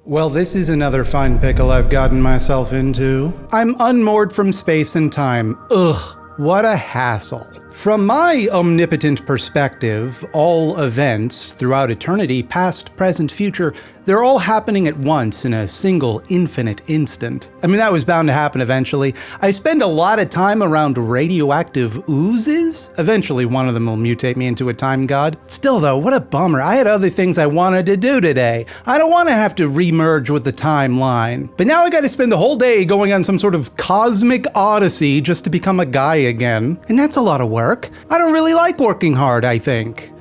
Well, this is another fine pickle I've gotten myself into. I'm unmoored from space and time. Ugh, what a hassle. From my omnipotent perspective, all events throughout eternity, past, present, future, they're all happening at once in a single infinite instant. I mean, that was bound to happen eventually. I spend a lot of time around radioactive oozes. Eventually, one of them will mutate me into a time god. Still though, what a bummer. I had other things I wanted to do today. I don't want to have to remerge with the timeline. But now I gotta spend the whole day going on some sort of cosmic odyssey just to become a guy again. And that's a lot of work. I don't really like working hard, I think.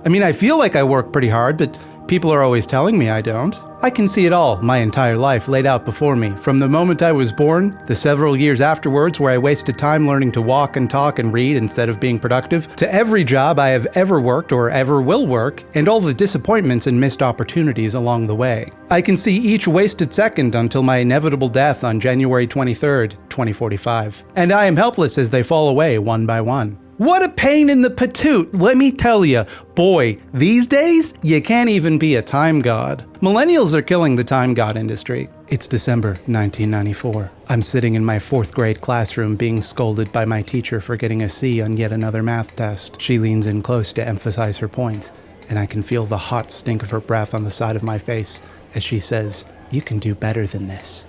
I mean, I feel like I work pretty hard, but people are always telling me I don't. I can see it all, my entire life laid out before me, from the moment I was born, the several years afterwards where I wasted time learning to walk and talk and read instead of being productive, to every job I have ever worked or ever will work, and all the disappointments and missed opportunities along the way. I can see each wasted second until my inevitable death on January 23rd, 2045. And I am helpless as they fall away one by one. What a pain in the patoot, let me tell you. Boy, these days, you can't even be a time god. Millennials are killing the time god industry. It's December 1994. I'm sitting in my 4th grade classroom being scolded by my teacher for getting a C on yet another math test. She leans in close to emphasize her point, and I can feel the hot stink of her breath on the side of my face as she says, "You can do better than this.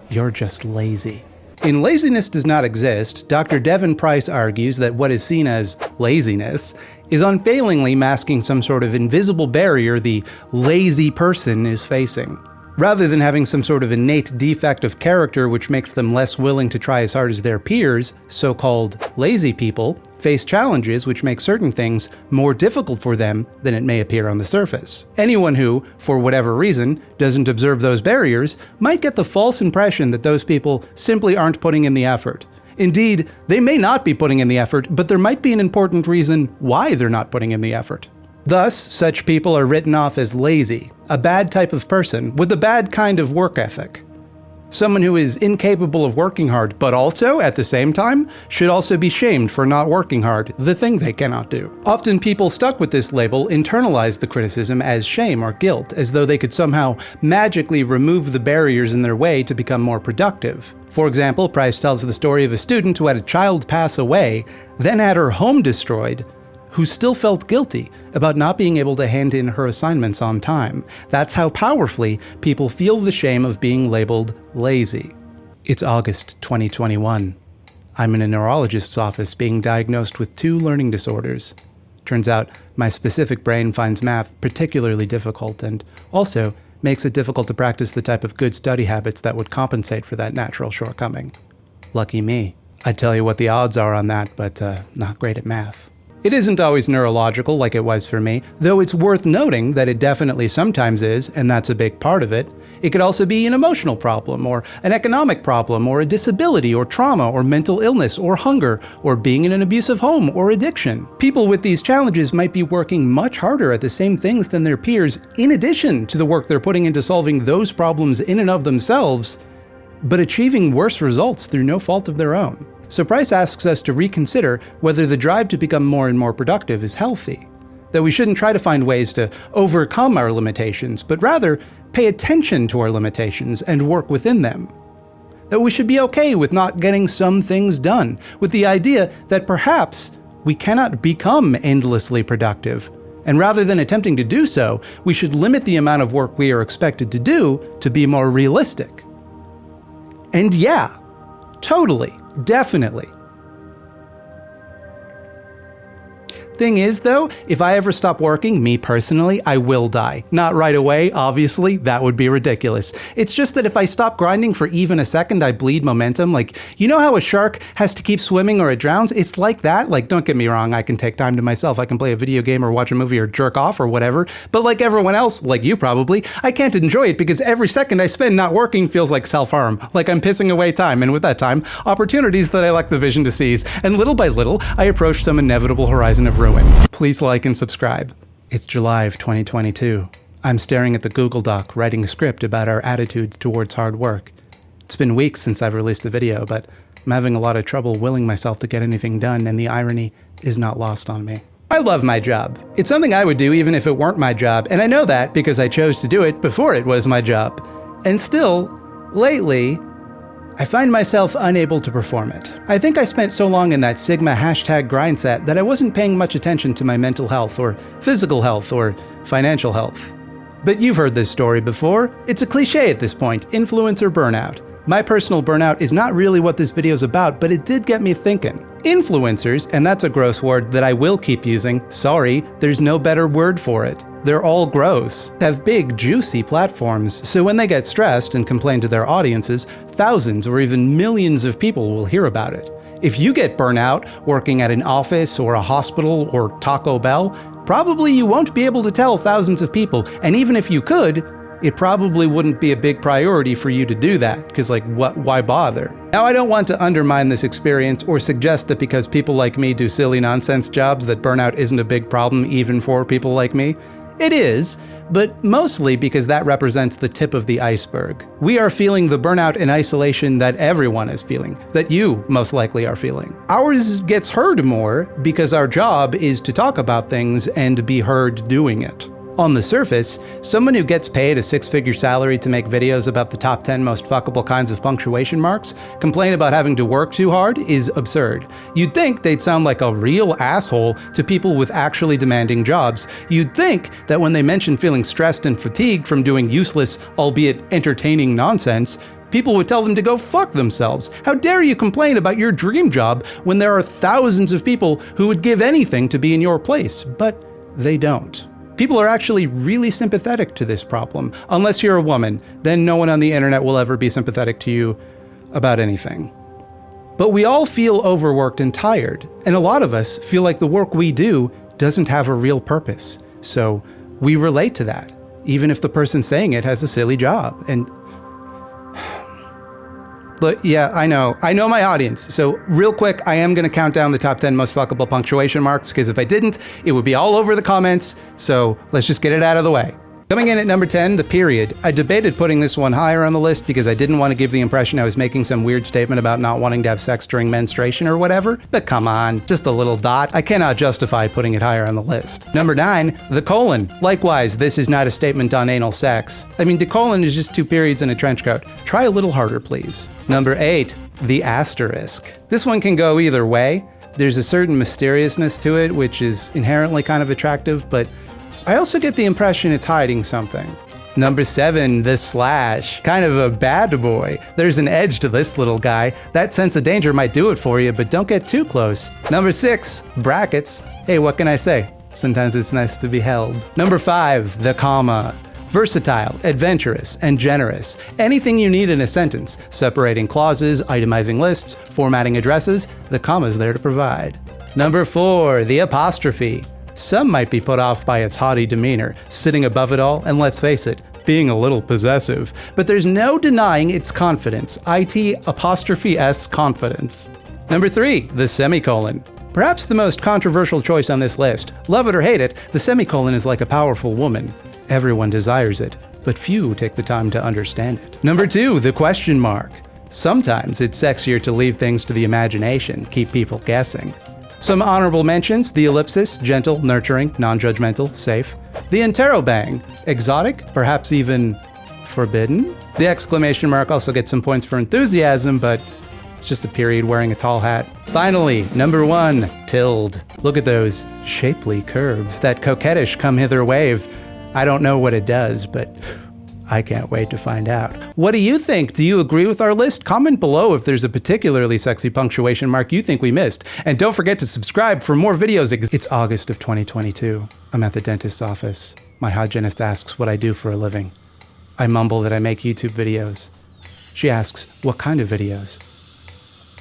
You're just lazy." In Laziness Does Not Exist, Dr. Devon Price argues that what is seen as laziness is unfailingly masking some sort of invisible barrier the lazy person is facing. Rather than having some sort of innate defect of character which makes them less willing to try as hard as their peers, so-called lazy people face challenges which make certain things more difficult for them than it may appear on the surface. Anyone who, for whatever reason, doesn't observe those barriers might get the false impression that those people simply aren't putting in the effort. Indeed, they may not be putting in the effort, but there might be an important reason why they're not putting in the effort. Thus, such people are written off as lazy, a bad type of person with a bad kind of work ethic. Someone who is incapable of working hard, but also, at the same time, should also be shamed for not working hard, the thing they cannot do. Often people stuck with this label internalize the criticism as shame or guilt, as though they could somehow magically remove the barriers in their way to become more productive. For example, Price tells the story of a student who had a child pass away, then had her home destroyed, who still felt guilty about not being able to hand in her assignments on time. That's how powerfully people feel the shame of being labeled lazy. It's August 2021. I'm in a neurologist's office being diagnosed with 2 learning disorders. Turns out my specific brain finds math particularly difficult and also makes it difficult to practice the type of good study habits that would compensate for that natural shortcoming. Lucky me. I'd tell you what the odds are on that, but not great at math. It isn't always neurological like it was for me, though it's worth noting that it definitely sometimes is, and that's a big part of it. It could also be an emotional problem, or an economic problem, or a disability, or trauma, or mental illness, or hunger, or being in an abusive home, or addiction. People with these challenges might be working much harder at the same things than their peers, in addition to the work they're putting into solving those problems in and of themselves, but achieving worse results through no fault of their own. So Price asks us to reconsider whether the drive to become more and more productive is healthy. That we shouldn't try to find ways to overcome our limitations, but rather pay attention to our limitations and work within them. That we should be okay with not getting some things done, with the idea that perhaps we cannot become endlessly productive. And rather than attempting to do so, we should limit the amount of work we are expected to do to be more realistic. And yeah, totally. Definitely. Thing is, though, if I ever stop working, me personally, I will die. Not right away, obviously, that would be ridiculous. It's just that if I stop grinding for even a second, I bleed momentum. Like, you know how a shark has to keep swimming or it drowns? It's like that. Like, don't get me wrong, I can take time to myself. I can play a video game or watch a movie or jerk off or whatever. But like everyone else, like you probably, I can't enjoy it because every second I spend not working feels like self-harm. Like I'm pissing away time, and with that time, opportunities that I lack the vision to seize. And little by little, I approach some inevitable horizon of ruin. Please like and subscribe. It's July of 2022. I'm staring at the Google Doc writing a script about our attitudes towards hard work. It's been weeks since I've released a video, but I'm having a lot of trouble willing myself to get anything done, and the irony is not lost on me. I love my job. It's something I would do even if it weren't my job, and I know that because I chose to do it before it was my job. And still, lately, I find myself unable to perform it. I think I spent so long in that Sigma #grind set that I wasn't paying much attention to my mental health or physical health or financial health. But you've heard this story before. It's a cliche at this point, influencer burnout. My personal burnout is not really what this video's about, but it did get me thinking. Influencers, and that's a gross word that I will keep using, sorry, there's no better word for it. They're all gross, have big, juicy platforms, so when they get stressed and complain to their audiences, thousands or even millions of people will hear about it. If you get burnout working at an office or a hospital or Taco Bell, probably you won't be able to tell thousands of people, and even if you could, it probably wouldn't be a big priority for you to do that, because why bother? Now, I don't want to undermine this experience or suggest that because people like me do silly nonsense jobs that burnout isn't a big problem even for people like me. It is, but mostly because that represents the tip of the iceberg. We are feeling the burnout and isolation that everyone is feeling, that you most likely are feeling. Ours gets heard more because our job is to talk about things and be heard doing it. On the surface, someone who gets paid a six-figure salary to make videos about the top 10 most fuckable kinds of punctuation marks complain about having to work too hard is absurd. You'd think they'd sound like a real asshole to people with actually demanding jobs. You'd think that when they mention feeling stressed and fatigued from doing useless, albeit entertaining nonsense, people would tell them to go fuck themselves. How dare you complain about your dream job when there are thousands of people who would give anything to be in your place? But they don't. People are actually really sympathetic to this problem. Unless you're a woman, then no one on the internet will ever be sympathetic to you about anything. But we all feel overworked and tired, and a lot of us feel like the work we do doesn't have a real purpose. So we relate to that, even if the person saying it has a silly job. And look, yeah, I know my audience. So real quick, I am going to count down the top 10 most fuckable punctuation marks, because if I didn't, it would be all over the comments. So let's just get it out of the way. Coming in at number 10, the period. I debated putting this one higher on the list because I didn't want to give the impression I was making some weird statement about not wanting to have sex during menstruation or whatever. But come on, just a little dot. I cannot justify putting it higher on the list. Number 9, the colon. Likewise, this is not a statement on anal sex. I mean, the colon is just 2 periods in a trench coat. Try a little harder, please. Number 8, the asterisk. This one can go either way. There's a certain mysteriousness to it, which is inherently kind of attractive, but I also get the impression it's hiding something. Number 7, the slash. Kind of a bad boy. There's an edge to this little guy. That sense of danger might do it for you, but don't get too close. Number 6, brackets. Hey, what can I say? Sometimes it's nice to be held. Number 5, the comma. Versatile, adventurous, and generous. Anything you need in a sentence. Separating clauses, itemizing lists, formatting addresses, the comma's there to provide. Number 4, the apostrophe. Some might be put off by its haughty demeanor, sitting above it all, and let's face it, being a little possessive. But there's no denying its confidence, IT''S confidence. Number 3, the semicolon. Perhaps the most controversial choice on this list. Love it or hate it, the semicolon is like a powerful woman. Everyone desires it, but few take the time to understand it. Number 2, the question mark. Sometimes it's sexier to leave things to the imagination, keep people guessing. Some honorable mentions: the ellipsis, gentle, nurturing, non-judgmental, safe. The interrobang, exotic, perhaps even forbidden. The exclamation mark also gets some points for enthusiasm, but it's just a period wearing a tall hat. Finally, number 1, tilde. Look at those shapely curves, that coquettish come hither wave. I don't know what it does, but I can't wait to find out. What do you think? Do you agree with our list? Comment below if there's a particularly sexy punctuation mark you think we missed. And don't forget to subscribe for more videos. It's August of 2022. I'm at the dentist's office. My hygienist asks what I do for a living. I mumble that I make YouTube videos. She asks, what kind of videos?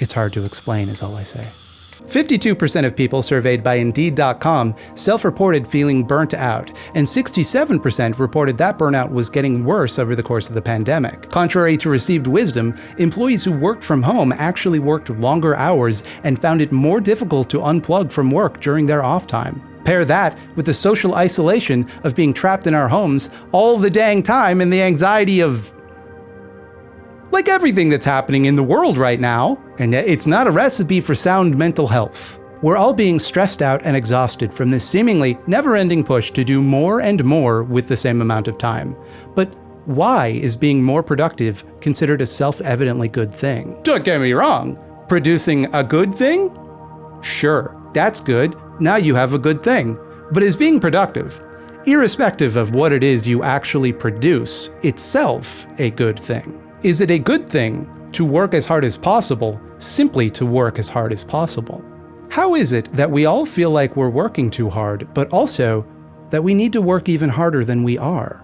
It's hard to explain, is all I say. 52% of people surveyed by Indeed.com self-reported feeling burnt out, and 67% reported that burnout was getting worse over the course of the pandemic. Contrary to received wisdom, employees who worked from home actually worked longer hours and found it more difficult to unplug from work during their off time. Pair that with the social isolation of being trapped in our homes all the dang time and the anxiety of like everything that's happening in the world right now, and it's not a recipe for sound mental health. We're all being stressed out and exhausted from this seemingly never-ending push to do more and more with the same amount of time. But why is being more productive considered a self-evidently good thing? Don't get me wrong. Producing a good thing? Sure, that's good. Now you have a good thing. But is being productive, irrespective of what it is you actually produce, itself a good thing? Is it a good thing to work as hard as possible simply to work as hard as possible? How is it that we all feel like we're working too hard, but also that we need to work even harder than we are?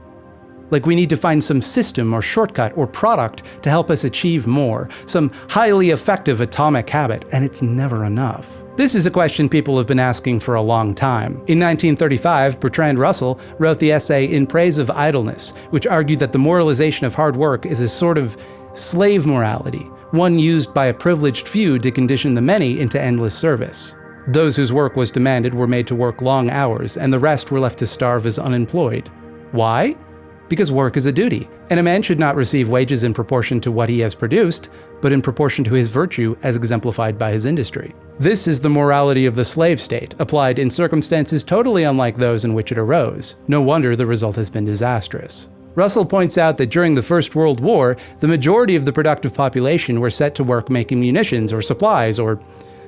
Like we need to find some system or shortcut or product to help us achieve more, some highly effective atomic habit, and it's never enough. This is a question people have been asking for a long time. In 1935, Betrand Russel wrote the essay In Praise of Idleness, which argued that the moralization of hard work is a sort of slave morality, one used by a privileged few to condition the many into endless service. Those whose work was demanded were made to work long hours, and the rest were left to starve as unemployed. Why? Because work is a duty, and a man should not receive wages in proportion to what he has produced, but in proportion to his virtue as exemplified by his industry. This is the morality of the slave state, applied in circumstances totally unlike those in which it arose. No wonder the result has been disastrous. Russell points out that during the First World War, the majority of the productive population were set to work making munitions or supplies or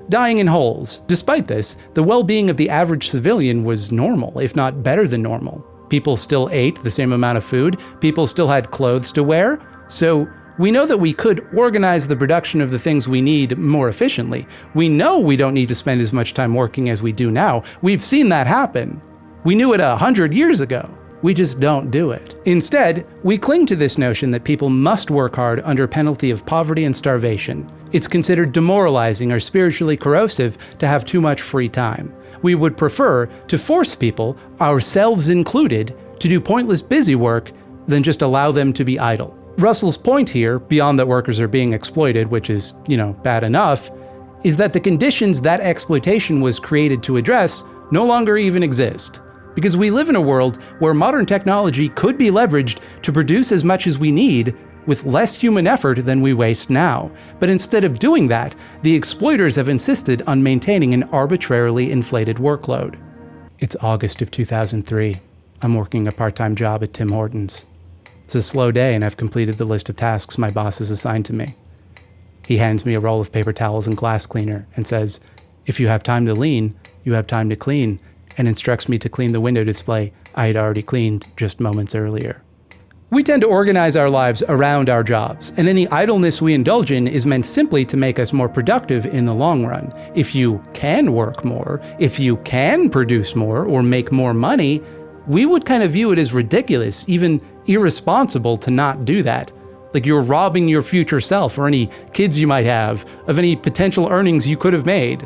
dying in holes. Despite this, the well-being of the average civilian was normal, if not better than normal. People still ate the same amount of food, people still had clothes to wear, so we know that we could organize the production of the things we need more efficiently. We know we don't need to spend as much time working as we do now. We've seen that happen. We knew it 100 years ago. We just don't do it. Instead, we cling to this notion that people must work hard under penalty of poverty and starvation. It's considered demoralizing or spiritually corrosive to have too much free time. We would prefer to force people, ourselves included, to do pointless busy work than just allow them to be idle. Russell's point here, beyond that workers are being exploited, which is, bad enough, is that the conditions that exploitation was created to address no longer even exist. Because we live in a world where modern technology could be leveraged to produce as much as we need with less human effort than we waste now. But instead of doing that, the exploiters have insisted on maintaining an arbitrarily inflated workload. It's August of 2003. I'm working a part-time job at Tim Hortons. It's a slow day and I've completed the list of tasks my boss has assigned to me. He hands me a roll of paper towels and glass cleaner and says, "If you have time to lean, you have time to clean," and instructs me to clean the window display I had already cleaned just moments earlier. We tend to organize our lives around our jobs, and any idleness we indulge in is meant simply to make us more productive in the long run. If you can work more, if you can produce more or make more money, we would kind of view it as ridiculous, even irresponsible to not do that. Like you're robbing your future self or any kids you might have of any potential earnings you could have made.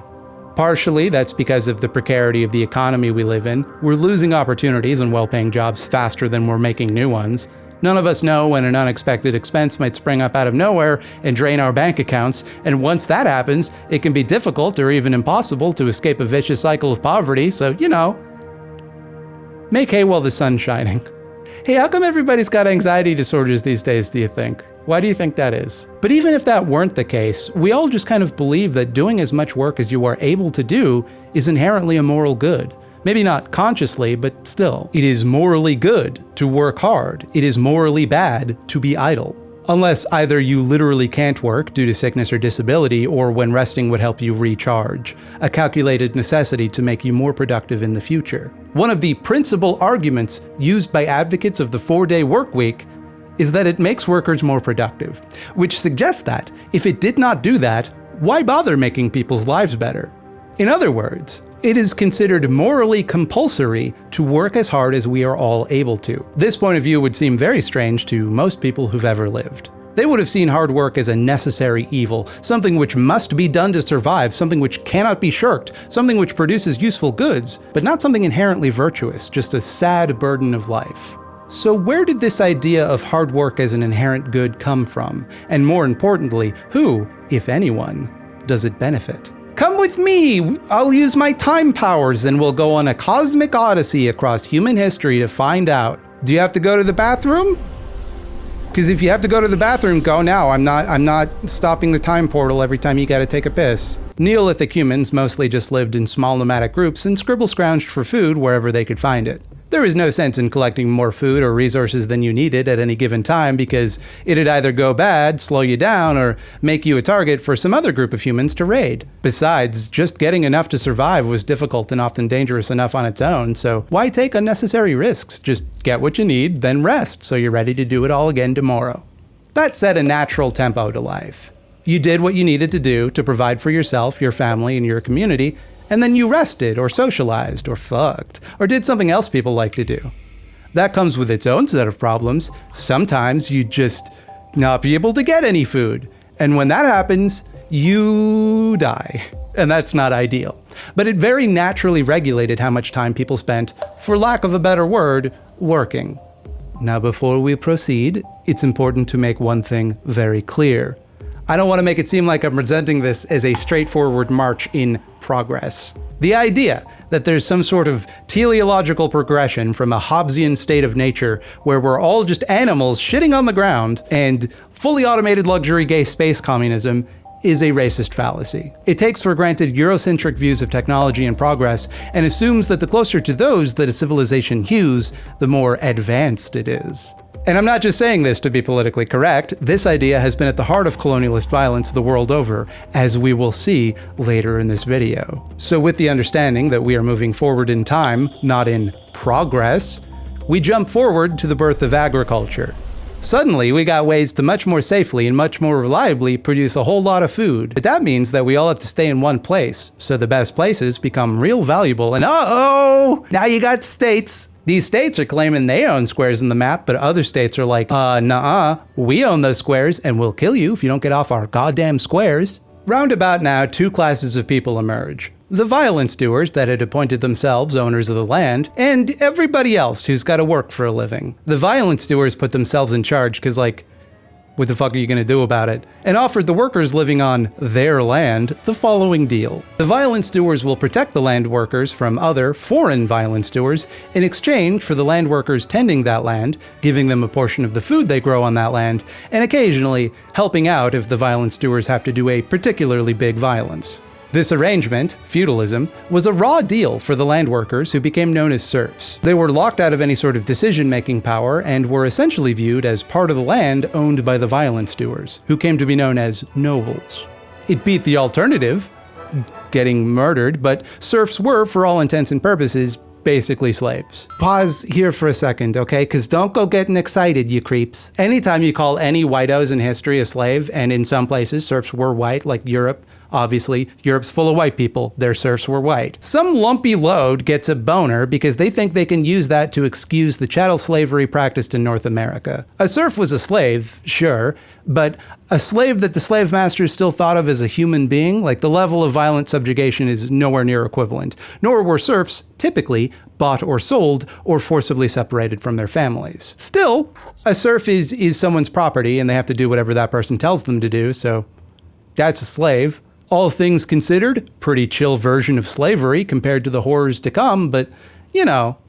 Partially, that's because of the precarity of the economy we live in. We're losing opportunities and well-paying jobs faster than we're making new ones. None of us know when an unexpected expense might spring up out of nowhere and drain our bank accounts, and once that happens, it can be difficult or even impossible to escape a vicious cycle of poverty, so, make hay while the sun's shining. Hey, how come everybody's got anxiety disorders these days, do you think? Why do you think that is? But even if that weren't the case, we all just kind of believe that doing as much work as you are able to do is inherently a moral good. Maybe not consciously, but still. It is morally good to work hard. It is morally bad to be idle. Unless either you literally can't work due to sickness or disability, or when resting would help you recharge, a calculated necessity to make you more productive in the future. One of the principal arguments used by advocates of the 4-day work week is that it makes workers more productive, which suggests that if it did not do that, why bother making people's lives better? In other words, it is considered morally compulsory to work as hard as we are all able to. This point of view would seem very strange to most people who've ever lived. They would have seen hard work as a necessary evil, something which must be done to survive, something which cannot be shirked, something which produces useful goods, but not something inherently virtuous, just a sad burden of life. So where did this idea of hard work as an inherent good come from? And more importantly, who, if anyone, does it benefit? Come with me! I'll use my time powers and we'll go on a cosmic odyssey across human history to find out. Do you have to go to the bathroom? Because if you have to go to the bathroom, go now. I'm not stopping the time portal every time you gotta take a piss. Neolithic humans mostly just lived in small nomadic groups and scribble-scrounged for food wherever they could find it. There was no sense in collecting more food or resources than you needed at any given time because it'd either go bad, slow you down, or make you a target for some other group of humans to raid. Besides, just getting enough to survive was difficult and often dangerous enough on its own, so why take unnecessary risks? Just get what you need, then rest, so you're ready to do it all again tomorrow. That set a natural tempo to life. You did what you needed to do to provide for yourself, your family, and your community, and then you rested, or socialized, or fucked, or did something else people like to do. That comes with its own set of problems. Sometimes you just not be able to get any food, and when that happens, you die. And that's not ideal. But it very naturally regulated how much time people spent, for lack of a better word, working. Now before we proceed, it's important to make one thing very clear. I don't want to make it seem like I'm presenting this as a straightforward march in progress. The idea that there's some sort of teleological progression from a Hobbesian state of nature where we're all just animals shitting on the ground and fully automated luxury gay space communism is a racist fallacy. It takes for granted Eurocentric views of technology and progress and assumes that the closer to those that a civilization hews, the more advanced it is. And I'm not just saying this to be politically correct. This idea has been at the heart of colonialist violence the world over, as we will see later in this video. So with the understanding that we are moving forward in time, not in progress, we jump forward to the birth of agriculture. Suddenly, we got ways to much more safely and much more reliably produce a whole lot of food. But that means that we all have to stay in one place, so the best places become real valuable, and uh-oh! Now you got states. These states are claiming they own squares in the map, but other states are like, nuh-uh, we own those squares and we'll kill you if you don't get off our goddamn squares. Roundabout now, two classes of people emerge. The violence doers that had appointed themselves owners of the land, and everybody else who's got to work for a living. The violence doers put themselves in charge because, like, what the fuck are you gonna do about it? And offered the workers living on their land the following deal. The violence doers will protect the land workers from other foreign violence doers in exchange for the land workers tending that land, giving them a portion of the food they grow on that land, and occasionally helping out if the violence doers have to do a particularly big violence. This arrangement, feudalism, was a raw deal for the land workers who became known as serfs. They were locked out of any sort of decision-making power and were essentially viewed as part of the land owned by the violence doers, who came to be known as nobles. It beat the alternative, getting murdered, but serfs were, for all intents and purposes, basically slaves. Pause here for a second, okay? Because don't go getting excited, you creeps. Anytime you call any whitos in history a slave, and in some places serfs were white, like Europe, obviously, Europe's full of white people. Their serfs were white. Some lumpy load gets a boner because they think they can use that to excuse the chattel slavery practiced in North America. A serf was a slave, sure, but a slave that the slave masters still thought of as a human being, like the level of violent subjugation is nowhere near equivalent. Nor were serfs, typically, bought or sold or forcibly separated from their families. Still, a serf is someone's property and they have to do whatever that person tells them to do, so that's a slave. All things considered, pretty chill version of slavery compared to the horrors to come, but, you know,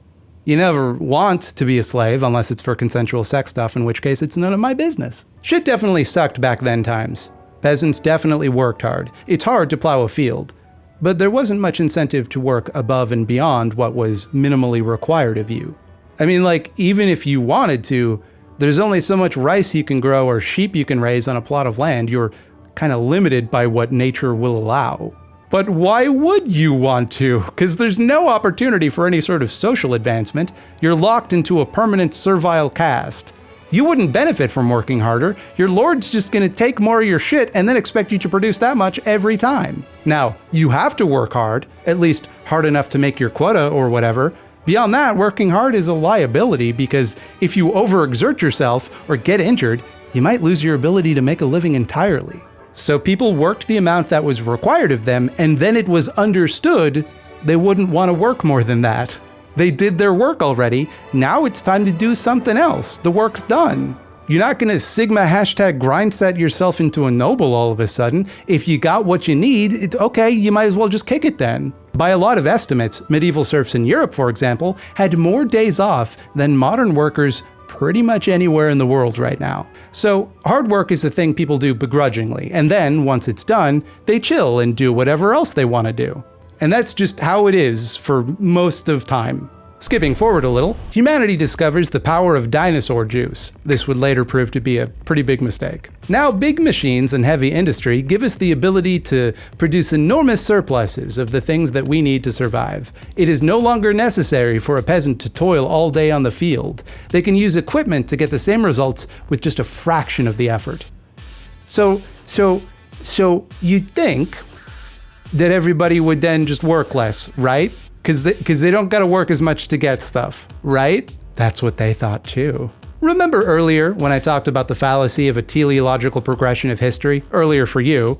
you never want to be a slave unless it's for consensual sex stuff, in which case it's none of my business. Shit definitely sucked back then times. Peasants definitely worked hard. It's hard to plow a field, but there wasn't much incentive to work above and beyond what was minimally required of you. I mean, like, even if you wanted to, there's only so much rice you can grow or sheep you can raise on a plot of land. You're kind of limited by what nature will allow. But why would you want to? Because there's no opportunity for any sort of social advancement. You're locked into a permanent servile caste. You wouldn't benefit from working harder. Your lord's just gonna take more of your shit and then expect you to produce that much every time. Now, you have to work hard, at least hard enough to make your quota or whatever. Beyond that, working hard is a liability because if you overexert yourself or get injured, you might lose your ability to make a living entirely. So people worked the amount that was required of them, and then it was understood they wouldn't want to work more than that. They did their work already, now it's time to do something else. The work's done. You're not gonna Sigma #grindset yourself into a noble all of a sudden. If you got what you need, it's okay, you might as well just kick it then. By a lot of estimates, medieval serfs in Europe, for example, had more days off than modern workers pretty much anywhere in the world right now. So hard work is a thing people do begrudgingly, and then, once it's done, they chill and do whatever else they want to do. And that's just how it is for most of time. Skipping forward a little, humanity discovers the power of dinosaur juice. This would later prove to be a pretty big mistake. Now, big machines and heavy industry give us the ability to produce enormous surpluses of the things that we need to survive. It is no longer necessary for a peasant to toil all day on the field. They can use equipment to get the same results with just a fraction of the effort. So you'd think that everybody would then just work less, right? Because they don't gotta work as much to get stuff, right? That's what they thought too. Remember earlier when I talked about the fallacy of a teleological progression of history? Earlier for you.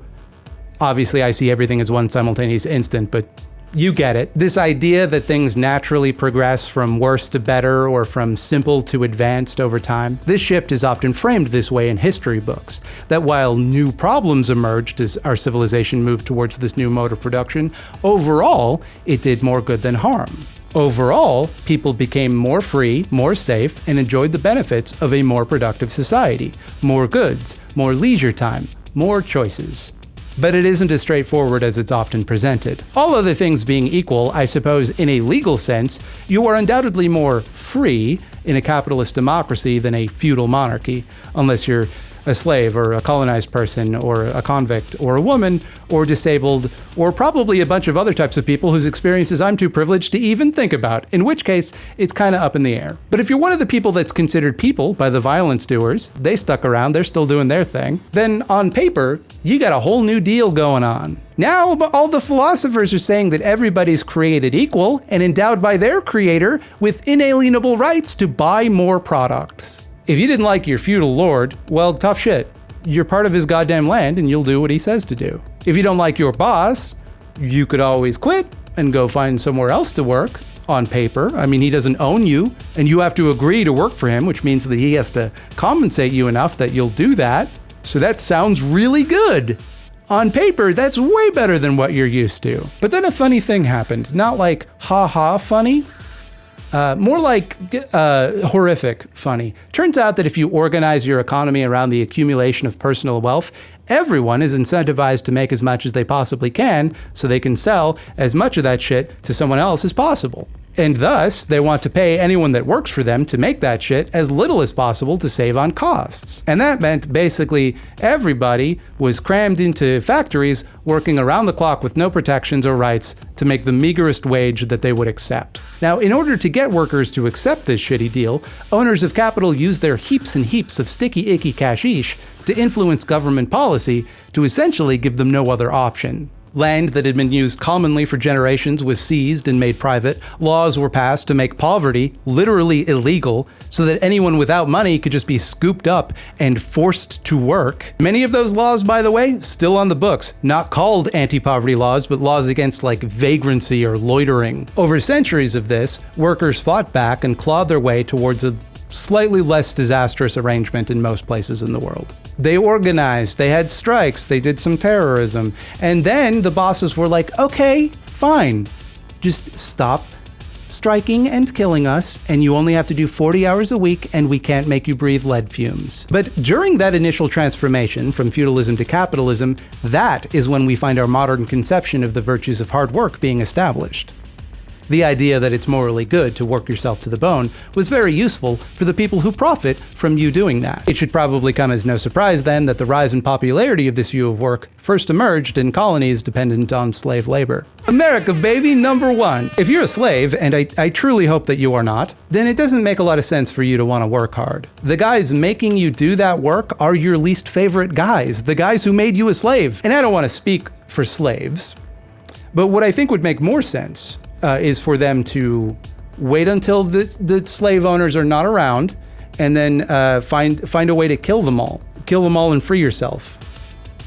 Obviously I see everything as one simultaneous instant, but you get it. This idea that things naturally progress from worse to better or from simple to advanced over time. This shift is often framed this way in history books, that while new problems emerged as our civilization moved towards this new mode of production, overall, it did more good than harm. Overall, people became more free, more safe, and enjoyed the benefits of a more productive society. More goods, more leisure time, more choices. But it isn't as straightforward as it's often presented. All other things being equal, I suppose in a legal sense, you are undoubtedly more free in a capitalist democracy than a feudal monarchy, unless you're a slave or a colonized person or a convict or a woman or disabled or probably a bunch of other types of people whose experiences I'm too privileged to even think about, in which case it's kind of up in the air. But if you're one of the people that's considered people by the violence doers, they stuck around, they're still doing their thing, then on paper, you got a whole new deal going on. Now, all the philosophers are saying that everybody's created equal and endowed by their creator with inalienable rights to buy more products. If you didn't like your feudal lord, well, tough shit. You're part of his goddamn land and you'll do what he says to do. If you don't like your boss, you could always quit and go find somewhere else to work. On paper, I mean, he doesn't own you and you have to agree to work for him, which means that he has to compensate you enough that you'll do that. So that sounds really good. On paper, that's way better than what you're used to. But then a funny thing happened. Not like ha-ha funny. More like horrific funny. Turns out that if you organize your economy around the accumulation of personal wealth, everyone is incentivized to make as much as they possibly can so they can sell as much of that shit to someone else as possible. And thus, they want to pay anyone that works for them to make that shit as little as possible to save on costs. And that meant basically everybody was crammed into factories working around the clock with no protections or rights to make the meagerest wage that they would accept. Now, in order to get workers to accept this shitty deal, owners of capital used their heaps and heaps of sticky icky cashish to influence government policy to essentially give them no other option. Land that had been used commonly for generations was seized and made private. Laws were passed to make poverty literally illegal so that anyone without money could just be scooped up and forced to work. Many of those laws, by the way, still on the books. Not called anti-poverty laws, but laws against like vagrancy or loitering. Over centuries of this, workers fought back and clawed their way towards a slightly less disastrous arrangement in most places in the world. They organized, they had strikes, they did some terrorism, and then the bosses were like, okay, fine, just stop striking and killing us, and you only have to do 40 hours a week, and we can't make you breathe lead fumes. But during that initial transformation from feudalism to capitalism, that is when we find our modern conception of the virtues of hard work being established. The idea that it's morally good to work yourself to the bone was very useful for the people who profit from you doing that. It should probably come as no surprise then that the rise in popularity of this view of work first emerged in colonies dependent on slave labor. America, baby, #1. If you're a slave, and I truly hope that you are not, then it doesn't make a lot of sense for you to want to work hard. The guys making you do that work are your least favorite guys, the guys who made you a slave. And I don't want to speak for slaves, but what I think would make more sense is for them to wait until the slave owners are not around and then find a way to kill them all. Kill them all and free yourself.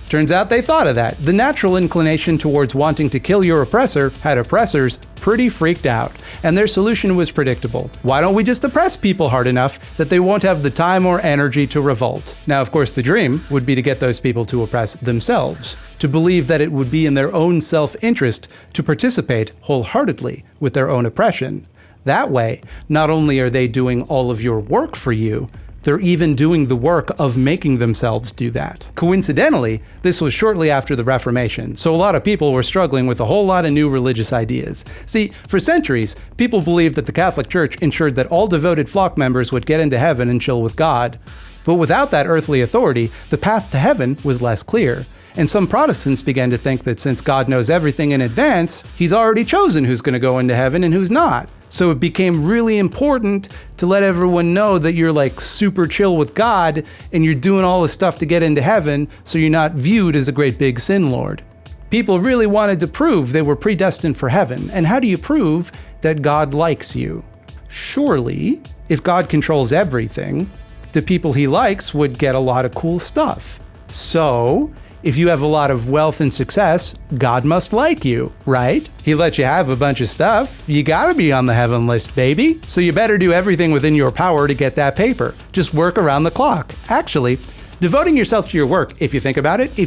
Turns out they thought of that. The natural inclination towards wanting to kill your oppressor had oppressors pretty freaked out, and their solution was predictable. Why don't we just oppress people hard enough that they won't have the time or energy to revolt? Now, of course, the dream would be to get those people to oppress themselves, to believe that it would be in their own self-interest to participate wholeheartedly with their own oppression. That way, not only are they doing all of your work for you, they're even doing the work of making themselves do that. Coincidentally, this was shortly after the Reformation, so a lot of people were struggling with a whole lot of new religious ideas. See, for centuries, people believed that the Catholic Church ensured that all devoted flock members would get into heaven and chill with God. But without that earthly authority, the path to heaven was less clear. And some Protestants began to think that since God knows everything in advance, he's already chosen who's going to go into heaven and who's not. So it became really important to let everyone know that you're like super chill with God and you're doing all this stuff to get into heaven, so you're not viewed as a great big sin lord. People really wanted to prove they were predestined for heaven. And how do you prove that God likes you? Surely, if God controls everything, the people he likes would get a lot of cool stuff. So, if you have a lot of wealth and success, God must like you, right? He let you have a bunch of stuff. You gotta be on the heaven list, baby. So you better do everything within your power to get that paper. Just work around the clock. Actually, devoting yourself to your work, if you think about it,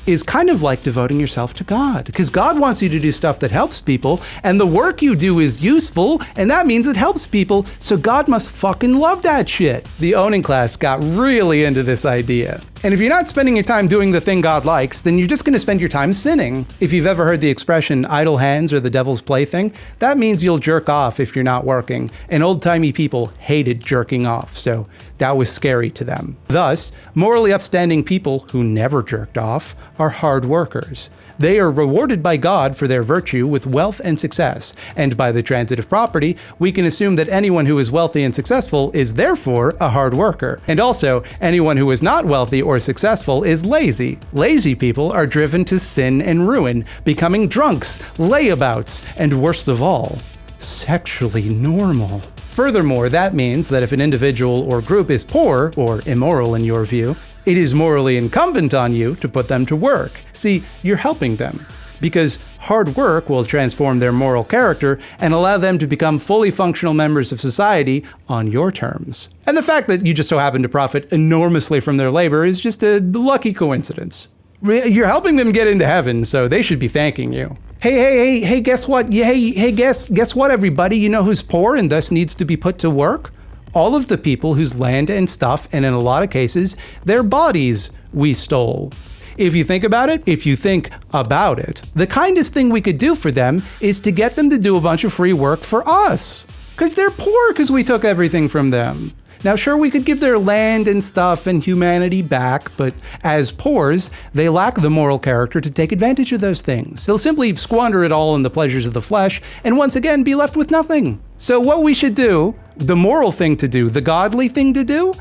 is kind of like devoting yourself to God, because God wants you to do stuff that helps people, and the work you do is useful, and that means it helps people, so God must fucking love that shit. The owning class got really into this idea. And if you're not spending your time doing the thing God likes, then you're just going to spend your time sinning. If you've ever heard the expression idle hands or the devil's plaything, that means you'll jerk off if you're not working. And old-timey people hated jerking off, so that was scary to them. Thus, morally upstanding people who never jerked off are hard workers. They are rewarded by God for their virtue with wealth and success, and by the transitive property, we can assume that anyone who is wealthy and successful is therefore a hard worker. And also, anyone who is not wealthy or successful is lazy. Lazy people are driven to sin and ruin, becoming drunks, layabouts, and worst of all, sexually normal. Furthermore, that means that if an individual or group is poor, or immoral in your view, it is morally incumbent on you to put them to work. See, you're helping them, because hard work will transform their moral character and allow them to become fully functional members of society on your terms. And the fact that you just so happen to profit enormously from their labor is just a lucky coincidence. You're helping them get into heaven, so they should be thanking you. Hey, guess what? Guess what, everybody? You know who's poor and thus needs to be put to work? All of the people whose land and stuff, and in a lot of cases, their bodies, we stole. If you think about it, the kindest thing we could do for them is to get them to do a bunch of free work for us. Because they're poor because we took everything from them. Now, sure, we could give their land and stuff and humanity back, but as poors, they lack the moral character to take advantage of those things. They'll simply squander it all in the pleasures of the flesh, and once again be left with nothing. So what we should do, the moral thing to do, the godly thing to do,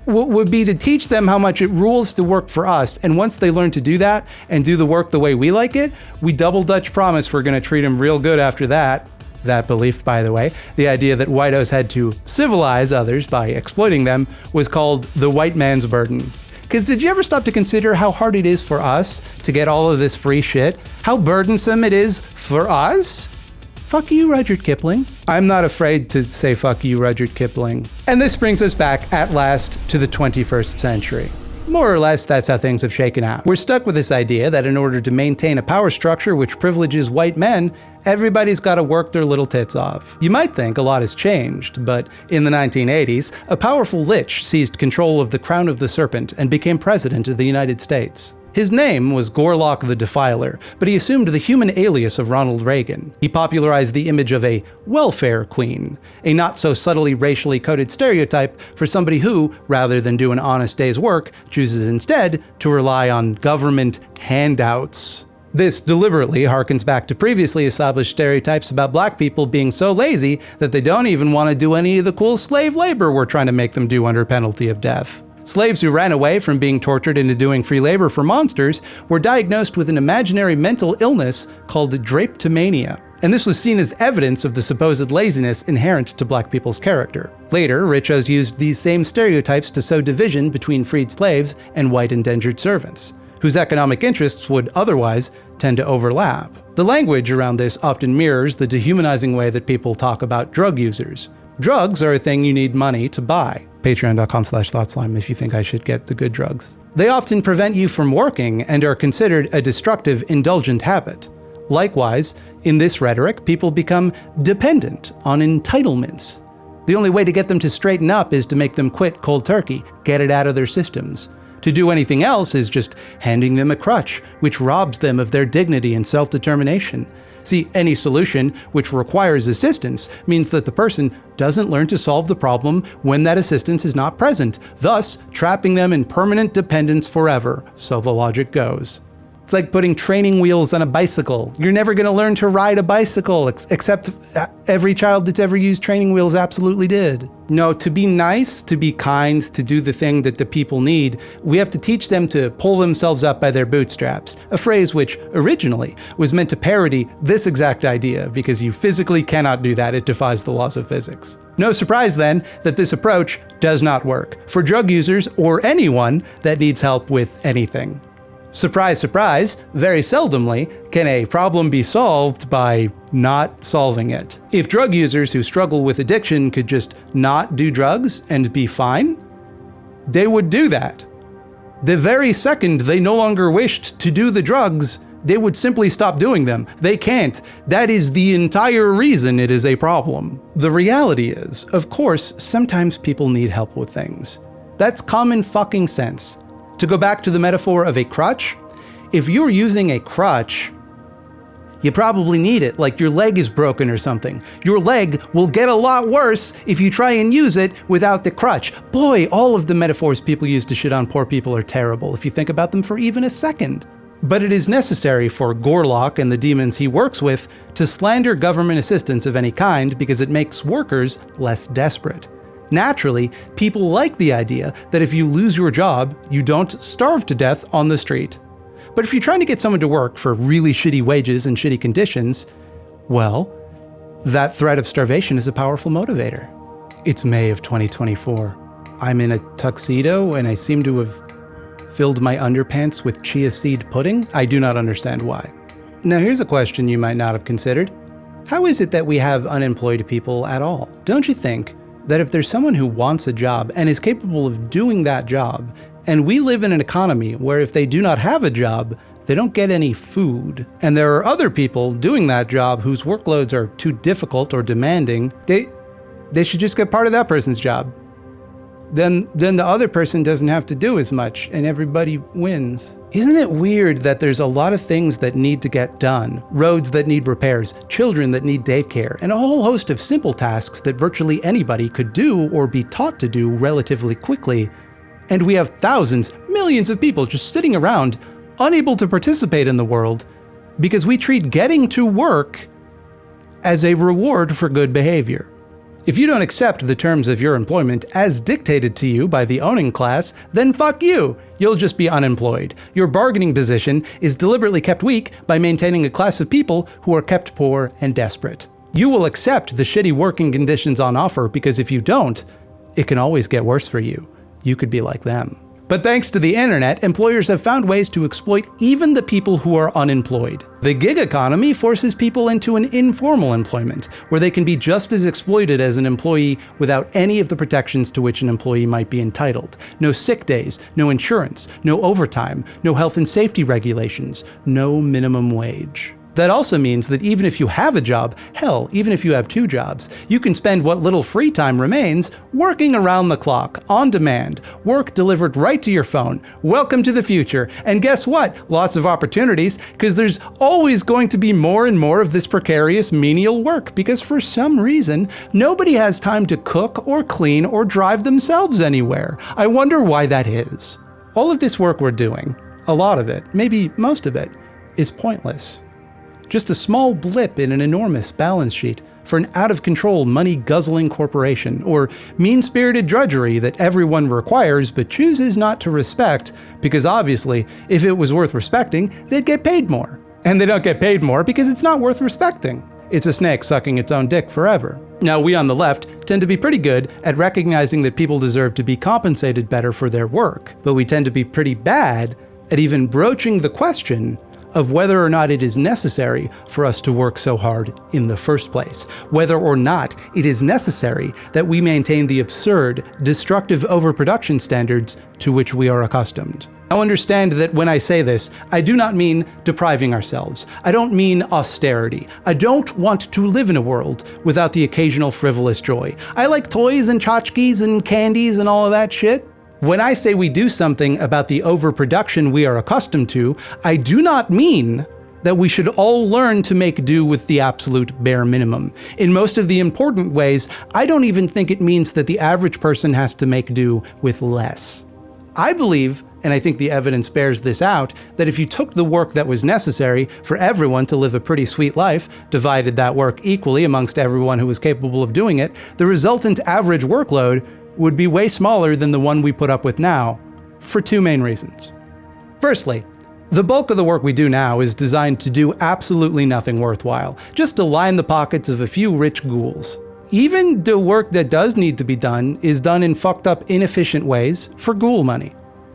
would be to teach them how much it rules to work for us. And once they learn to do that and do the work the way we like it, we double Dutch promise we're going to treat them real good after that. That belief, by the way, the idea that whitos had to civilize others by exploiting them, was called the white man's burden. Because did you ever stop to consider how hard it is for us to get all of this free shit? How burdensome it is for us? Fuck you, Rudyard Kipling. I'm not afraid to say fuck you, Rudyard Kipling. And this brings us back, at last, to the 21st century. More or less, that's how things have shaken out. We're stuck with this idea that in order to maintain a power structure which privileges white men, everybody's got to work their little tits off. You might think a lot has changed, but in the 1980s, a powerful lich seized control of the crown of the serpent and became president of the United States. His name was Gorlock the Defiler, but he assumed the human alias of Ronald Reagan. He popularized the image of a welfare queen, a not so subtly racially coded stereotype for somebody who, rather than do an honest day's work, chooses instead to rely on government handouts. This deliberately harkens back to previously established stereotypes about black people being so lazy that they don't even want to do any of the cool slave labor we're trying to make them do under penalty of death. Slaves who ran away from being tortured into doing free labor for monsters were diagnosed with an imaginary mental illness called drapetomania, and this was seen as evidence of the supposed laziness inherent to black people's character. Later, richos used these same stereotypes to sow division between freed slaves and white indentured servants, whose economic interests would otherwise tend to overlap. The language around this often mirrors the dehumanizing way that people talk about drug users. Drugs are a thing you need money to buy. Patreon.com/thoughtslime if you think I should get the good drugs. They often prevent you from working and are considered a destructive, indulgent habit. Likewise, in this rhetoric, people become dependent on entitlements. The only way to get them to straighten up is to make them quit cold turkey, get it out of their systems. To do anything else is just handing them a crutch, which robs them of their dignity and self-determination. See, any solution which requires assistance means that the person doesn't learn to solve the problem when that assistance is not present, thus trapping them in permanent dependence forever, so the logic goes. It's like putting training wheels on a bicycle. You're never going to learn to ride a bicycle, except every child that's ever used training wheels absolutely did. No, to be nice, to be kind, to do the thing that the people need, we have to teach them to pull themselves up by their bootstraps, a phrase which originally was meant to parody this exact idea, because you physically cannot do that. It defies the laws of physics. No surprise then that this approach does not work for drug users or anyone that needs help with anything. Surprise, surprise, very seldomly can a problem be solved by not solving it. If drug users who struggle with addiction could just not do drugs and be fine, they would do that. The very second they no longer wished to do the drugs, they would simply stop doing them. They can't. That is the entire reason it is a problem. The reality is, of course, sometimes people need help with things. That's common fucking sense. To go back to the metaphor of a crutch, if you're using a crutch, you probably need it, like your leg is broken or something. Your leg will get a lot worse if you try and use it without the crutch. Boy, all of the metaphors people use to shit on poor people are terrible if you think about them for even a second. But it is necessary for Gorlock and the demons he works with to slander government assistance of any kind because it makes workers less desperate. Naturally, people like the idea that if you lose your job, you don't starve to death on the street. But if you're trying to get someone to work for really shitty wages and shitty conditions, well, that threat of starvation is a powerful motivator. It's May of 2024. I'm in a tuxedo and I seem to have filled my underpants with chia seed pudding. I do not understand why. Now here's a question you might not have considered. How is it that we have unemployed people at all? Don't you think that if there's someone who wants a job and is capable of doing that job, and we live in an economy where if they do not have a job, they don't get any food, and there are other people doing that job whose workloads are too difficult or demanding, they should just get part of that person's job. Then the other person doesn't have to do as much, and everybody wins. Isn't it weird that there's a lot of things that need to get done? Roads that need repairs, children that need daycare, and a whole host of simple tasks that virtually anybody could do or be taught to do relatively quickly. And we have thousands, millions of people just sitting around, unable to participate in the world, because we treat getting to work as a reward for good behavior. If you don't accept the terms of your employment as dictated to you by the owning class, then fuck you. You'll just be unemployed. Your bargaining position is deliberately kept weak by maintaining a class of people who are kept poor and desperate. You will accept the shitty working conditions on offer because if you don't, it can always get worse for you. You could be like them. But thanks to the internet, employers have found ways to exploit even the people who are unemployed. The gig economy forces people into an informal employment, where they can be just as exploited as an employee without any of the protections to which an employee might be entitled. No sick days, no insurance, no overtime, no health and safety regulations, no minimum wage. That also means that even if you have a job, hell, even if you have 2 jobs, you can spend what little free time remains working around the clock, on demand, work delivered right to your phone. Welcome to the future. And guess what? Lots of opportunities, because there's always going to be more and more of this precarious menial work, because for some reason, nobody has time to cook or clean or drive themselves anywhere. I wonder why that is. All of this work we're doing, a lot of it, maybe most of it, is pointless. Just a small blip in an enormous balance sheet for an out-of-control money-guzzling corporation, or mean-spirited drudgery that everyone requires but chooses not to respect, because obviously, if it was worth respecting, they'd get paid more. And they don't get paid more because it's not worth respecting. It's a snake sucking its own dick forever. Now, we on the left tend to be pretty good at recognizing that people deserve to be compensated better for their work, but we tend to be pretty bad at even broaching the question of whether or not it is necessary for us to work so hard in the first place, whether or not it is necessary that we maintain the absurd, destructive overproduction standards to which we are accustomed. Now understand that when I say this, I do not mean depriving ourselves. I don't mean austerity. I don't want to live in a world without the occasional frivolous joy. I like toys and tchotchkes and candies and all of that shit. When I say we do something about the overproduction we are accustomed to, I do not mean that we should all learn to make do with the absolute bare minimum. In most of the important ways, I don't even think it means that the average person has to make do with less. I believe, and I think the evidence bears this out, that if you took the work that was necessary for everyone to live a pretty sweet life, divided that work equally amongst everyone who was capable of doing it, the resultant average workload would be way smaller than the one we put up with now, for two main reasons. Firstly, the bulk of the work we do now is designed to do absolutely nothing worthwhile, just to line the pockets of a few rich ghouls. Even the work that does need to be done is done in fucked up, inefficient ways for ghoul money.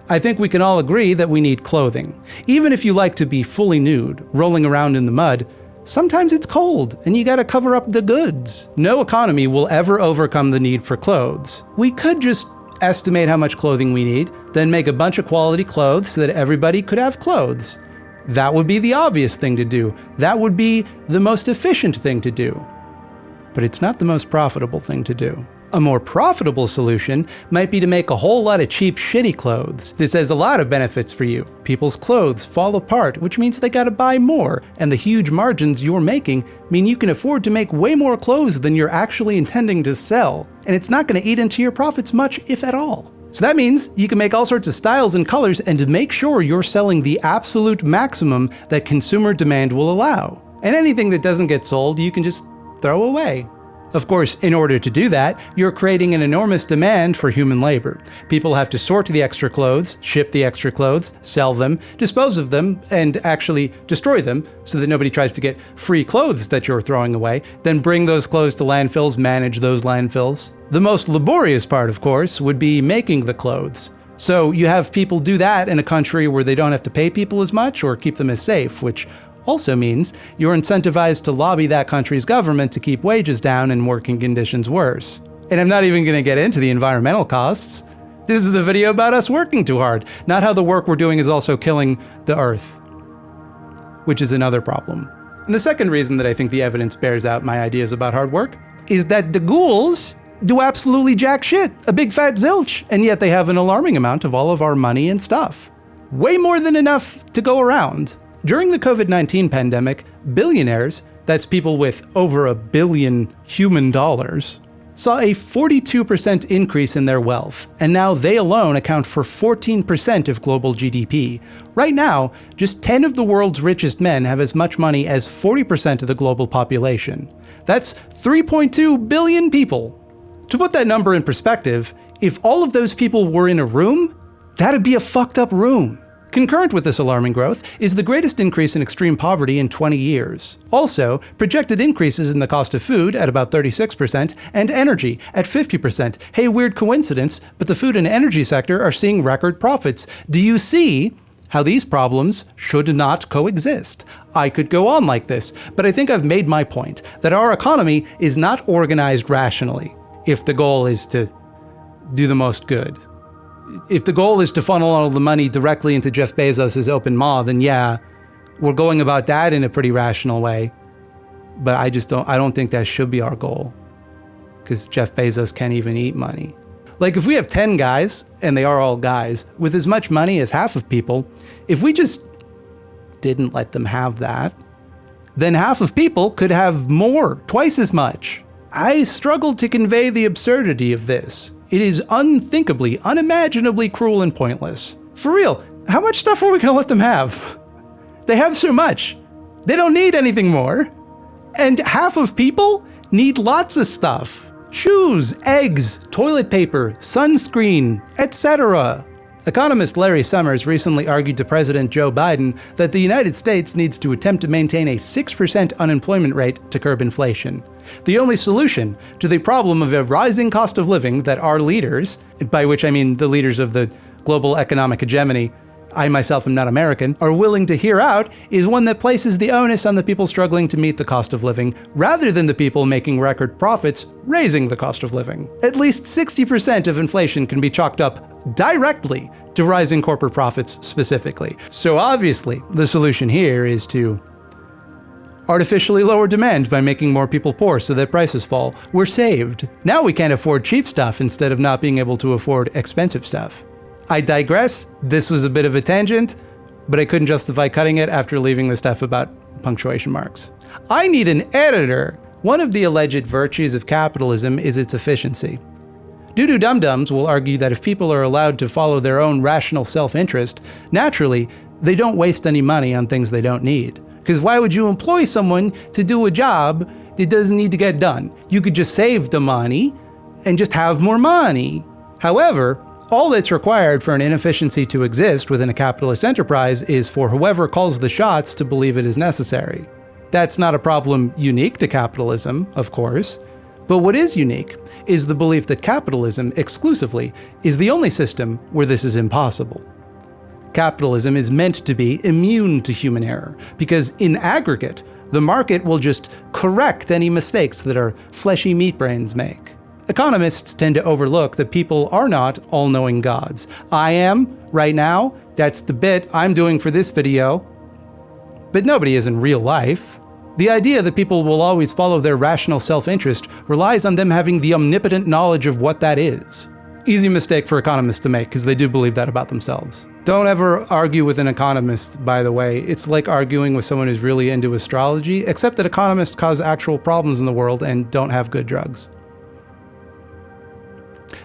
I think we can all agree that we need clothing. Even if you like to be fully nude, rolling around in the mud, sometimes it's cold and you gotta cover up the goods. No economy will ever overcome the need for clothes. We could just estimate how much clothing we need, then make a bunch of quality clothes so that everybody could have clothes. That would be the obvious thing to do. That would be the most efficient thing to do. But it's not the most profitable thing to do. A more profitable solution might be to make a whole lot of cheap, shitty clothes. This has a lot of benefits for you. People's clothes fall apart, which means they gotta buy more, and the huge margins you're making mean you can afford to make way more clothes than you're actually intending to sell, and it's not gonna eat into your profits much, if at all. So that means you can make all sorts of styles and colors and make sure you're selling the absolute maximum that consumer demand will allow. And anything that doesn't get sold, you can just throw away. Of course, in order to do that, you're creating an enormous demand for human labor. People have to sort the extra clothes, ship the extra clothes, sell them, dispose of them, and actually destroy them so that nobody tries to get free clothes that you're throwing away, then bring those clothes to landfills, manage those landfills. The most laborious part, of course, would be making the clothes. So you have people do that in a country where they don't have to pay people as much or keep them as safe, which also means you're incentivized to lobby that country's government to keep wages down and working conditions worse. And I'm not even going to get into the environmental costs. This is a video about us working too hard, not how the work we're doing is also killing the earth, which is another problem. And the second reason that I think the evidence bears out my ideas about hard work is that the ghouls do absolutely jack shit, a big fat zilch, and yet they have an alarming amount of all of our money and stuff. Way more than enough to go around. During the COVID-19 pandemic, billionaires, that's people with over $1 billion human dollars, saw a 42% increase in their wealth, and now they alone account for 14% of global GDP. Right now, just 10 of the world's richest men have as much money as 40% of the global population. That's 3.2 billion people. To put that number in perspective, if all of those people were in a room, that'd be a fucked up room. Concurrent with this alarming growth is the greatest increase in extreme poverty in 20 years. Also, projected increases in the cost of food at about 36% and energy at 50%. Hey, weird coincidence, but the food and energy sector are seeing record profits. Do you see how these problems should not coexist? I could go on like this, but I think I've made my point that our economy is not organized rationally if the goal is to do the most good. If the goal is to funnel all the money directly into Jeff Bezos' open maw, then yeah, we're going about that in a pretty rational way. But I don't think that should be our goal. Because Jeff Bezos can't even eat money. Like if we have 10 guys, and they are all guys, with as much money as half of people, if we just didn't let them have that, then half of people could have more, twice as much. I struggle to convey the absurdity of this. It is unthinkably, unimaginably cruel and pointless. For real, how much stuff are we gonna let them have? They have so much. They don't need anything more. And half of people need lots of stuff. Shoes, eggs, toilet paper, sunscreen, etc. Economist Larry Summers recently argued to President Joe Biden that the United States needs to attempt to maintain a 6% unemployment rate to curb inflation. The only solution to the problem of a rising cost of living that our leaders, by which I mean the leaders of the global economic hegemony, I myself am not American, are willing to hear out is one that places the onus on the people struggling to meet the cost of living, rather than the people making record profits raising the cost of living. At least 60% of inflation can be chalked up directly to rising corporate profits specifically. So obviously, the solution here is to artificially lower demand by making more people poor so that prices fall. We're saved. Now we can't afford cheap stuff instead of not being able to afford expensive stuff. I digress. This was a bit of a tangent, but I couldn't justify cutting it after leaving the stuff about punctuation marks. I need an editor. One of the alleged virtues of capitalism is its efficiency. Doo-doo dum-dums will argue that if people are allowed to follow their own rational self-interest, naturally, they don't waste any money on things they don't need. Because why would you employ someone to do a job that doesn't need to get done? You could just save the money and just have more money. However, all that's required for an inefficiency to exist within a capitalist enterprise is for whoever calls the shots to believe it is necessary. That's not a problem unique to capitalism, of course, but what is unique is the belief that capitalism exclusively is the only system where this is impossible. Capitalism is meant to be immune to human error, because in aggregate, the market will just correct any mistakes that our fleshy meat brains make. Economists tend to overlook that people are not all-knowing gods. I am, right now. That's the bit I'm doing for this video. But nobody is in real life. The idea that people will always follow their rational self-interest relies on them having the omnipotent knowledge of what that is. Easy mistake for economists to make, because they do believe that about themselves. Don't ever argue with an economist, by the way. It's like arguing with someone who's really into astrology, except that economists cause actual problems in the world and don't have good drugs.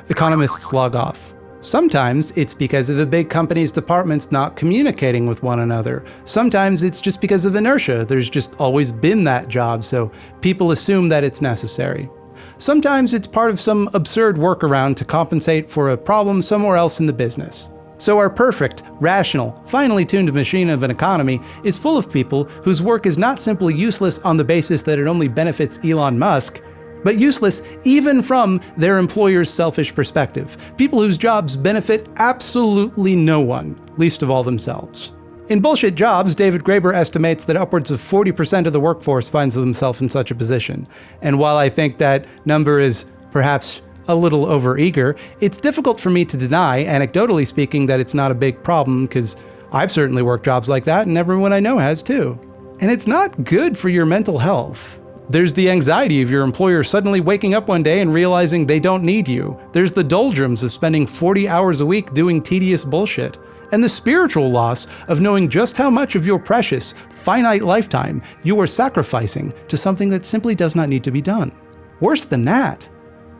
Economists log off. Sometimes it's because of the big company's departments not communicating with one another. Sometimes it's just because of inertia. There's just always been that job, so people assume that it's necessary. Sometimes it's part of some absurd workaround to compensate for a problem somewhere else in the business. So our perfect, rational, finely tuned machine of an economy is full of people whose work is not simply useless on the basis that it only benefits Elon Musk, but useless even from their employer's selfish perspective. People whose jobs benefit absolutely no one, least of all themselves. In bullshit jobs, David Graeber estimates that upwards of 40% of the workforce finds themselves in such a position. And while I think that number is perhaps a little overeager, it's difficult for me to deny, anecdotally speaking, that it's not a big problem, because I've certainly worked jobs like that, and everyone I know has too. And it's not good for your mental health. There's the anxiety of your employer suddenly waking up one day and realizing they don't need you. There's the doldrums of spending 40 hours a week doing tedious bullshit. And the spiritual loss of knowing just how much of your precious, finite lifetime you are sacrificing to something that simply does not need to be done. Worse than that,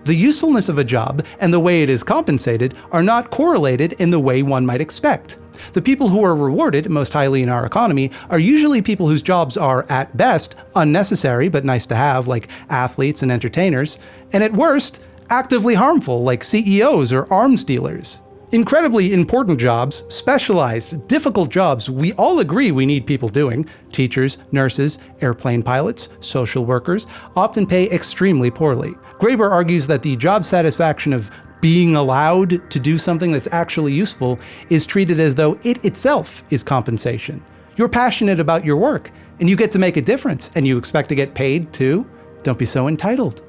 the usefulness of a job and the way it is compensated are not correlated in the way one might expect. The people who are rewarded most highly in our economy are usually people whose jobs are, at best, unnecessary but nice to have, like athletes and entertainers, and at worst, actively harmful, like CEOs or arms dealers. Incredibly important jobs, specialized, difficult jobs we all agree we need people doing, teachers, nurses, airplane pilots, social workers, often pay extremely poorly. Graeber argues that the job satisfaction of being allowed to do something that's actually useful is treated as though it itself is compensation. You're passionate about your work, and you get to make a difference, and you expect to get paid too? Don't be so entitled.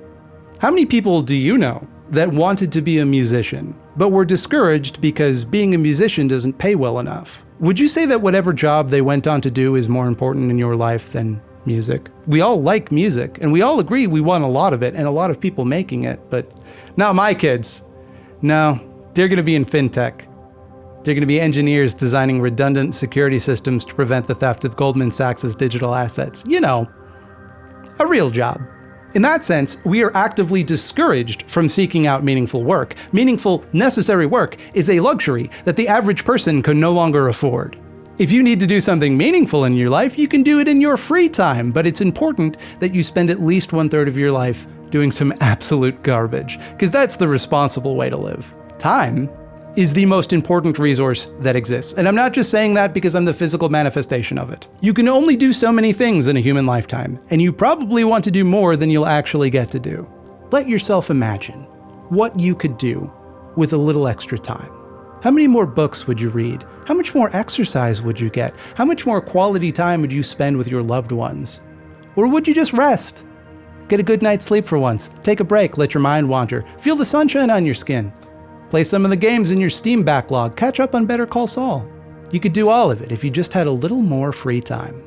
How many people do you know that wanted to be a musician, but were discouraged because being a musician doesn't pay well enough? Would you say that whatever job they went on to do is more important in your life than music? We all like music, and we all agree we want a lot of it, and a lot of people making it, but not my kids. No, they're going to be in fintech. They're going to be engineers designing redundant security systems to prevent the theft of Goldman Sachs' digital assets. You know, a real job. In that sense, we are actively discouraged from seeking out meaningful work. Meaningful, necessary work is a luxury that the average person can no longer afford. If you need to do something meaningful in your life, you can do it in your free time, but it's important that you spend at least 1/3 of your life doing some absolute garbage, because that's the responsible way to live. Time is the most important resource that exists, and I'm not just saying that because I'm the physical manifestation of it. You can only do so many things in a human lifetime, and you probably want to do more than you'll actually get to do. Let yourself imagine what you could do with a little extra time. How many more books would you read? How much more exercise would you get? How much more quality time would you spend with your loved ones? Or would you just rest? Get a good night's sleep for once. Take a break, let your mind wander. Feel the sunshine on your skin. play some of the games in your Steam backlog, catch up on Better Call Saul. You could do all of it if you just had a little more free time.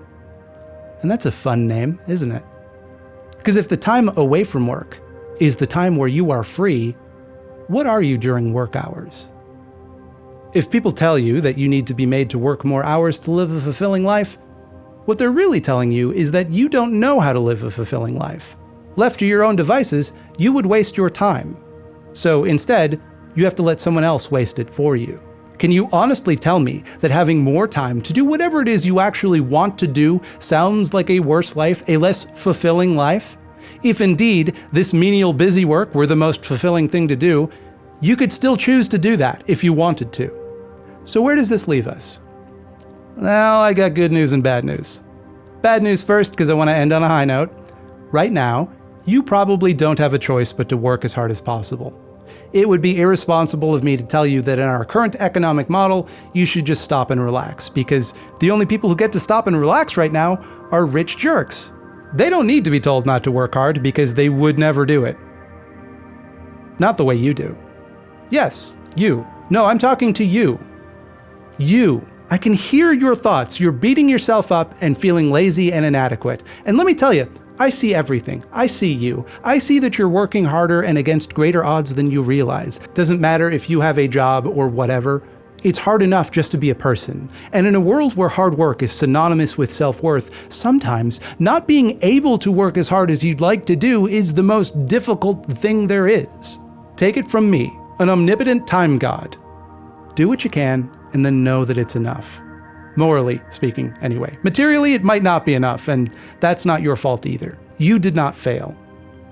And that's a fun name, isn't it? Because if the time away from work is the time where you are free, what are you during work hours? If people tell you that you need to be made to work more hours to live a fulfilling life, what they're really telling you is that you don't know how to live a fulfilling life. Left to your own devices, you would waste your time. So instead, you have to let someone else waste it for you. Can you honestly tell me that having more time to do whatever it is you actually want to do sounds like a worse life, a less fulfilling life? If indeed this menial busy work were the most fulfilling thing to do, you could still choose to do that if you wanted to. So where does this leave us? Well, I got good news and bad news. Bad news first, because I want to end on a high note. Right now, you probably don't have a choice but to work as hard as possible. It would be irresponsible of me to tell you that in our current economic model, you should just stop and relax, because the only people who get to stop and relax right now are rich jerks. They don't need to be told not to work hard because they would never do it. Not the way you do. Yes, you. No, I'm talking to you. You. I can hear your thoughts. You're beating yourself up and feeling lazy and inadequate. And let me tell you, I see everything. I see you. I see that you're working harder and against greater odds than you realize. Doesn't matter if you have a job or whatever. It's hard enough just to be a person. And in a world where hard work is synonymous with self-worth, sometimes not being able to work as hard as you'd like to do is the most difficult thing there is. Take it from me, an omnipotent time god. Do what you can and then know that it's enough. Morally speaking, anyway. Materially, it might not be enough, and that's not your fault either. You did not fail.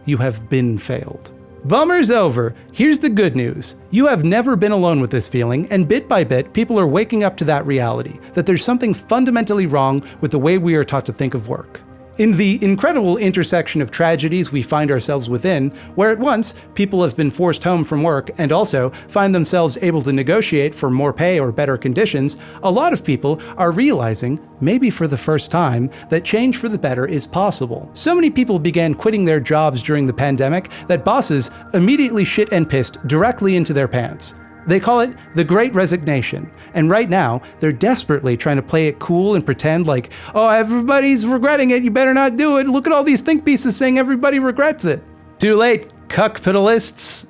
You have been failed. Bummer's over. Here's the good news. You have never been alone with this feeling, and bit by bit, people are waking up to that reality, that there's something fundamentally wrong with the way we are taught to think of work. In the incredible intersection of tragedies we find ourselves within, where at once people have been forced home from work and also find themselves able to negotiate for more pay or better conditions, a lot of people are realizing, maybe for the first time, that change for the better is possible. So many people began quitting their jobs during the pandemic that bosses immediately shit and pissed directly into their pants. They call it the Great Resignation, and right now, they're desperately trying to play it cool and pretend like, oh, everybody's regretting it, you better not do it, look at all these think pieces saying everybody regrets it. Too late, cuckpitalists,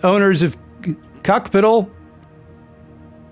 owners of cuckpital,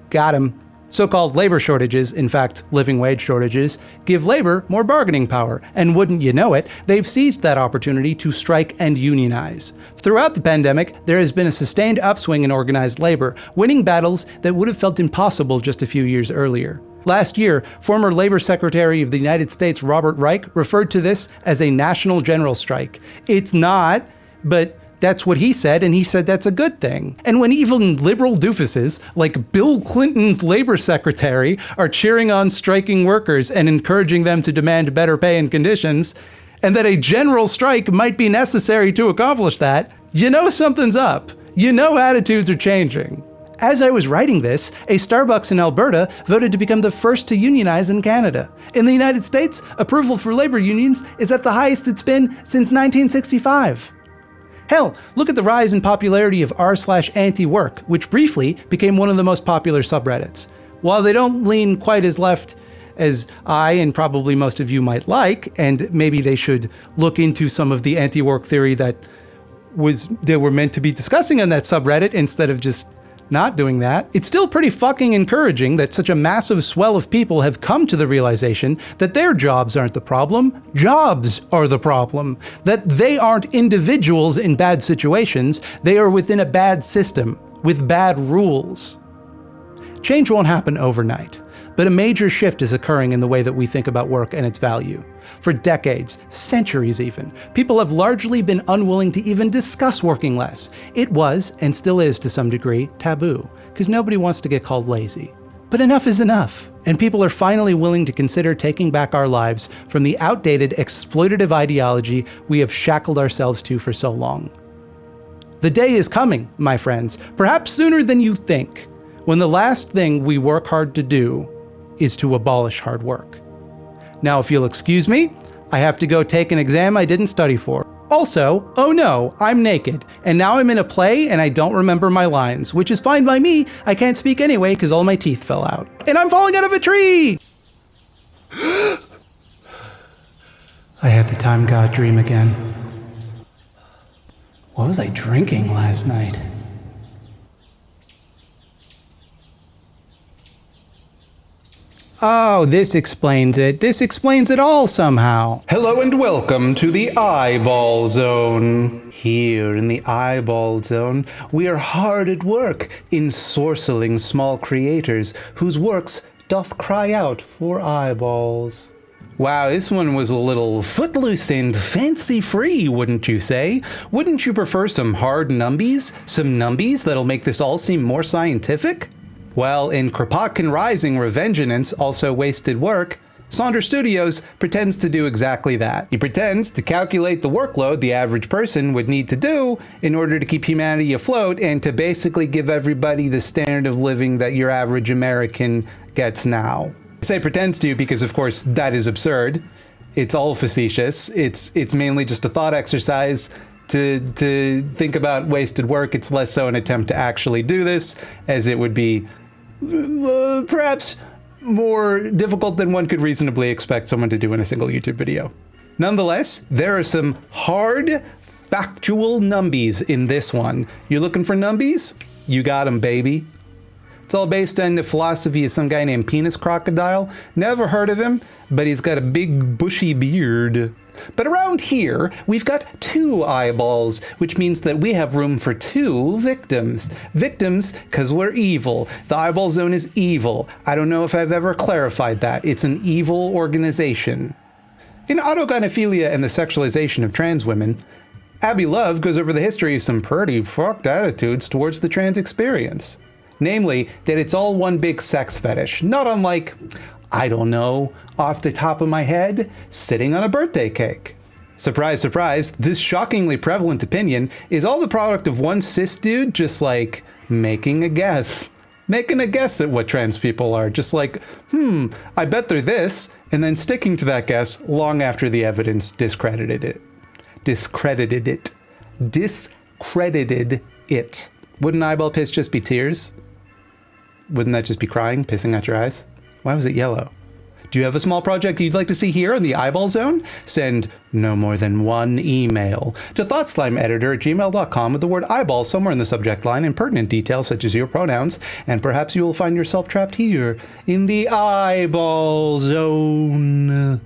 got him. So-called labor shortages, in fact, living wage shortages, give labor more bargaining power, and wouldn't you know it, they've seized that opportunity to strike and unionize. Throughout the pandemic, there has been a sustained upswing in organized labor, winning battles that would have felt impossible just a few years earlier. Last year, former Labor Secretary of the United States Robert Reich referred to this as a national general strike. It's not, but that's what he said, and he said that's a good thing. And when even liberal doofuses, like Bill Clinton's labor secretary, are cheering on striking workers and encouraging them to demand better pay and conditions, and that a general strike might be necessary to accomplish that, you know something's up. You know attitudes are changing. As I was writing this, a Starbucks in Alberta voted to become the first to unionize in Canada. In the United States, approval for labor unions is at the highest it's been since 1965. Hell, look at the rise in popularity of r/anti-work, which briefly became one of the most popular subreddits. While they don't lean quite as left as I and probably most of you might like, and maybe they should look into some of the anti-work theory that they were meant to be discussing on that subreddit instead of just not doing that, it's still pretty fucking encouraging that such a massive swell of people have come to the realization that their jobs aren't the problem, jobs are the problem. That they aren't individuals in bad situations, they are within a bad system, with bad rules. Change won't happen overnight, but a major shift is occurring in the way that we think about work and its value. For decades, centuries even, people have largely been unwilling to even discuss working less. It was, and still is to some degree, taboo, because nobody wants to get called lazy. But enough is enough, and people are finally willing to consider taking back our lives from the outdated, exploitative ideology we have shackled ourselves to for so long. The day is coming, my friends, perhaps sooner than you think, when the last thing we work hard to do is to abolish hard work. Now, if you'll excuse me, I have to go take an exam I didn't study for. Also, oh no, I'm naked, and now I'm in a play and I don't remember my lines, which is fine by me. I can't speak anyway because all my teeth fell out. And I'm falling out of a tree! I had the time God dream again. What was I drinking last night? Oh, this explains it. This explains it all somehow. Hello and welcome to the Eyeball Zone. Here in the Eyeball Zone, we are hard at work ensorceling small creators whose works doth cry out for eyeballs. Wow, this one was a little footloose and fancy-free, wouldn't you say? Wouldn't you prefer some hard numbies? Some numbies that'll make this all seem more scientific? Well, in Kropotkin Rising Revengance, also wasted work, SonderStudios pretends to do exactly that. He pretends to calculate the workload the average person would need to do in order to keep humanity afloat and to basically give everybody the standard of living that your average American gets now. I say pretends to because, of course, that is absurd. It's all facetious. It's mainly just a thought exercise to think about wasted work. It's less so an attempt to actually do this, as it would be perhaps more difficult than one could reasonably expect someone to do in a single YouTube video. Nonetheless, there are some hard, factual numbies in this one. You looking for numbies? You got them, baby. It's all based on the philosophy of some guy named Penis Crocodile. Never heard of him, but he's got a big bushy beard. But around here, we've got 2 eyeballs, which means that we have room for 2 victims. Victims, because we're evil. The Eyeball Zone is evil. I don't know if I've ever clarified that. It's an evil organization. In Autogynephilia and the Sexualization of Trans Women, Abby Love goes over the history of some pretty fucked attitudes towards the trans experience. Namely, that it's all one big sex fetish, not unlike, I don't know, off the top of my head, sitting on a birthday cake. Surprise, surprise, this shockingly prevalent opinion is all the product of one cis dude just like making a guess. Making a guess at what trans people are, just like, I bet they're this, and then sticking to that guess long after the evidence discredited it. Discredited it. Wouldn't eyeball piss just be tears? Wouldn't that just be crying, pissing out your eyes? Why was it yellow? Do you have a small project you'd like to see here on the Eyeball Zone? Send no more than 1 email to thoughtslimeeditor@gmail.com with the word eyeball somewhere in the subject line and pertinent details such as your pronouns, and perhaps you will find yourself trapped here in the Eyeball Zone.